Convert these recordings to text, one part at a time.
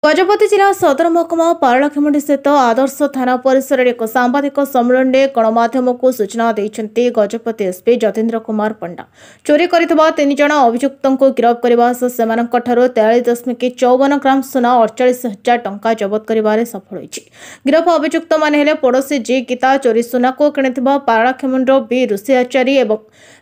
गजपति जिला सदर महकुमा पारलाखेमुंडी स्थित आदर्श थाना परिसर में एक सांबादिक सम्मेलन में गणमाध्यम को सूचना देते गजपति एसपी जतीन्द्र कुमार पंडा चोरी करथिबा 3 जण अभियुक्तों को गिरफ्त करने से 43.54 ग्राम सुना 48,000 टंका जबत कर सफल होइछि। गिरफ अभियुक्त माने हेले पड़ोसी जी गीता चोरी सुना को किणिथिबा पारलाखेमुंडर बी ऋषि आचारी एवं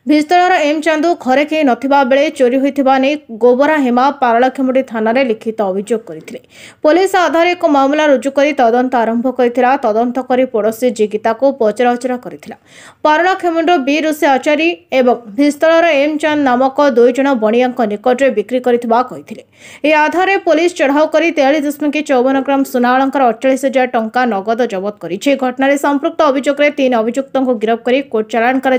भिस्तळर एम चांदू घरे केही नथिबा बेले चोरी होइथिबा नै गोबरा हेमा पारलाखेमुंडी थाना रे लिखित अभियोग करथिले। पुलिस आधार एक मामला रुजु कर तदंत आरंभ कर तदंत कर पड़ोसी जिगिता को पचराउचरा कर पारलाखेमुंडर बी ऋषि आचारी एवं भिस्तळर एम चांद नामक 2 जण बणिया निकट में बिक्री करथिले। आधार पुलिस चढ़ाऊ कर 43.54 ग्राम सुना अलंकार 48,000 टंका नगद जबत कर घटना संपृक्त अभियोग 3 अभियुक्तों को गिरफ्त कर कोर्ट चालाण कर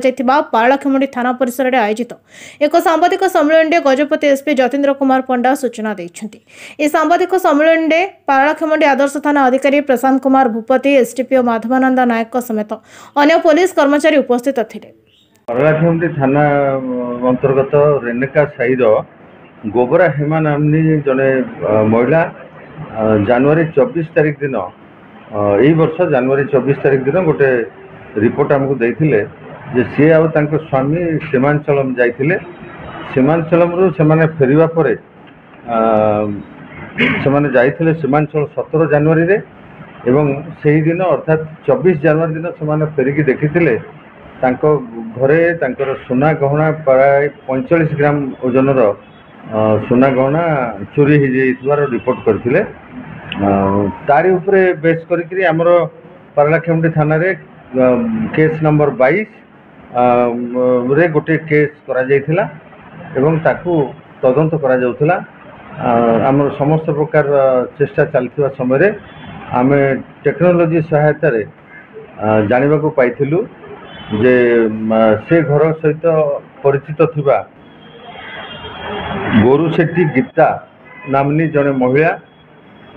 पारलाखेमुंडी थाना परिसर में आयोजित एक सांबादिक सम्मेलन में गजपति एसपी जतीन्द्र कुमार पंडा सूचना देते। सांबादिक सम्मेलन में पारलाखेमुंडी आदर्श थाना अधिकारी प्रशांत कुमार भूपति एसडीपीओ माधवानंद नायक समेत अन्य पुलिस कर्मचारी उपस्थित थे। पारलाखेमुंडी थाना अंतर्गत रेणुका साईर गोबरा हेमा नामनी जने महिला जनवरी 24 तारिख दिन यही वर्ष जनवरी 24 तारिख दिन गोटे रिपोर्ट आमको देथिले जे सी आउ तांको स्वामी सीमांचलम जाइथिले। सीमांचलम रु सेमाने फेरिबा परे सेमाने जाइथिले सीमांचल 17 जनवरी रे एवं सेही दिन अर्थात 24 जनवरी दिन सेमाने फेरिकी देखिथिले तांको घरे तांकर सोना गहना प्राय 45 ग्राम ओजनर सोना गहना चोरी हो जाइथिबार रिपोर्ट करथिले। तारी उपरे बेस करिकरी हमर पारलाखेमुंडी थाना रे केस नंबर 22 रे गोटे केस करा जाइथिला एवं ताकू तदंत करा जाउथिला। आमर समस्त प्रकार चेष्टा चलता समय आम टेक्नोलोजी सहायता रे जानिबा को पाइथिलु जे से घर सहित परिचित थिबा गोरु शेट्टी गीता नामनी जने महिला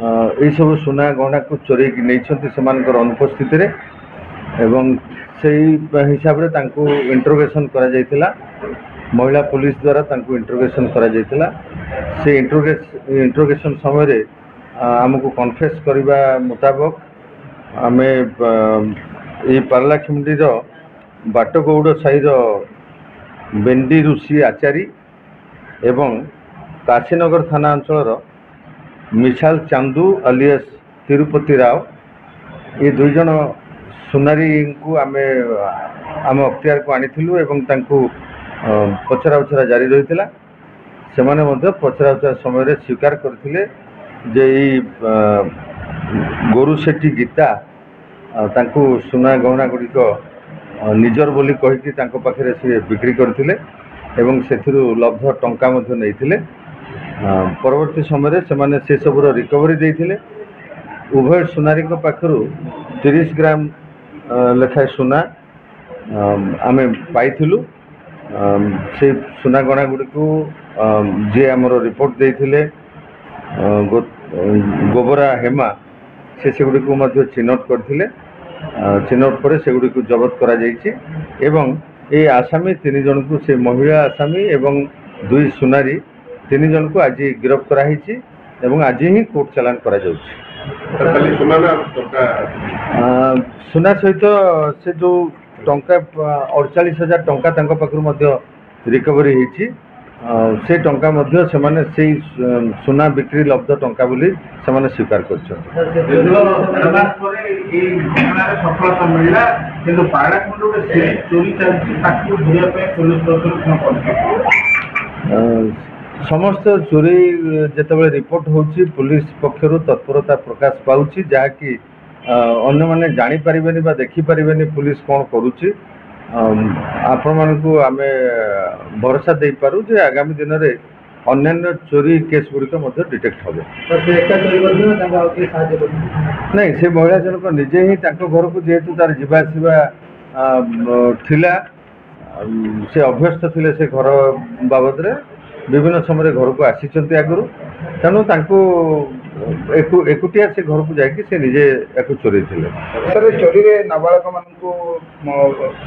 यही सब सुना गहना को चोरी नहीं सेमानकर अनुपस्थित रे एवं सही हिसाब रे तांको इंट्रोगेशन करा जाइथिला। महिला पुलिस द्वारा तांको इंट्रोगेशन करा जाइथिला। से इंट्रोगेशन समय रे आमको कन्फेस करबा मुताबिक आमे ए पारलाखेमुंडी रो बाटगौड़ साईर बेंडी ऋषि आचारी एवं काशीनगर थाना अंचल मिसाल चांदू अलियास तिरुपति राव ये 2 जण सुनारी को आम अख्तियार को आनिथिलु एवं तांको पचरा उचरा जारी रही से माने मध्य पचरा उचरा समय स्वीकार करथिले जे गोरु शेट्टी गीता तांको सुना गहना गुड़िक निजर बोली कहिकी तांको पाखरे से बिक्री करथिले एवं सेथिरु लब्ध टंका मध्य नैथिले। परवर्ती समय से माने से सबुर रिकवरी देथिले। उभय सुनारी को पाखरु 30 ग्राम लेखाय सुना आमे पाइथिलु। से सुना गहना गुड़िक जे आमर रिपोर्ट देथिले गोबरा हेमा से गुड़िक मध्य चिन्हट करथिले। चिन्हट पर से गुड़िक जबत करा जाइछि एवं ए आसामी 3 जन को से महिला आसामी एवं 2 सुनारी 3 जन को आज गिरफ्त कराई एवं आज ही कोर्ट चालान करा जाउछि। सुना सहित से जो टंका 48,000 टंका तांको पाखरु मध्य रिकवरी होइछि से टंका मध्य से माने से सुना बिक्री लब्ध टंका बोली से माने स्वीकार करछन। सफलता मिला किंतु पारलाखेमुंडी चोरी चलती ताकू धरिया पे पुलिस समस्त चोरी जेतेबेले रिपोर्ट होची पुलिस पक्षरु तत्परता प्रकाश पाउची जहाँकि अन्य माने जानी परिबेनी बा देखि परिबेनी पुलिस कोन करूची। आपण मानकु आमे भरोसा दे पारु जे आगामी दिन रे अन्य चोरी केस गुड़िक डिटेक्ट होबे। नहीं से महिला जनक निजे ही तांको घर को जेहेतु तार जीवा आसिबा थिला से अभ्यस्त थिले से घर बाबद रे विभिन्न समय घर को आसीचंती आगुरु तेणु तांको एकुटिया से घर को जाकि से निजे एको चोरी थिले। सर चोरी रे नाबालक मानकु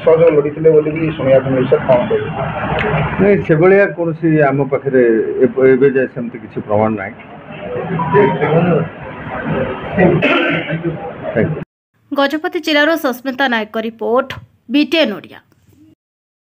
सहयोग लड़ीथिले बोली कि सुनिया को मिल सर कोन नहीं से भलिया कोनसी आम पाखरे एबे जे सेमति किछि प्रमाण नाही। Thank you. गजपति जिलार सस्मिता नायक रिपोर्ट BTN ओडिया।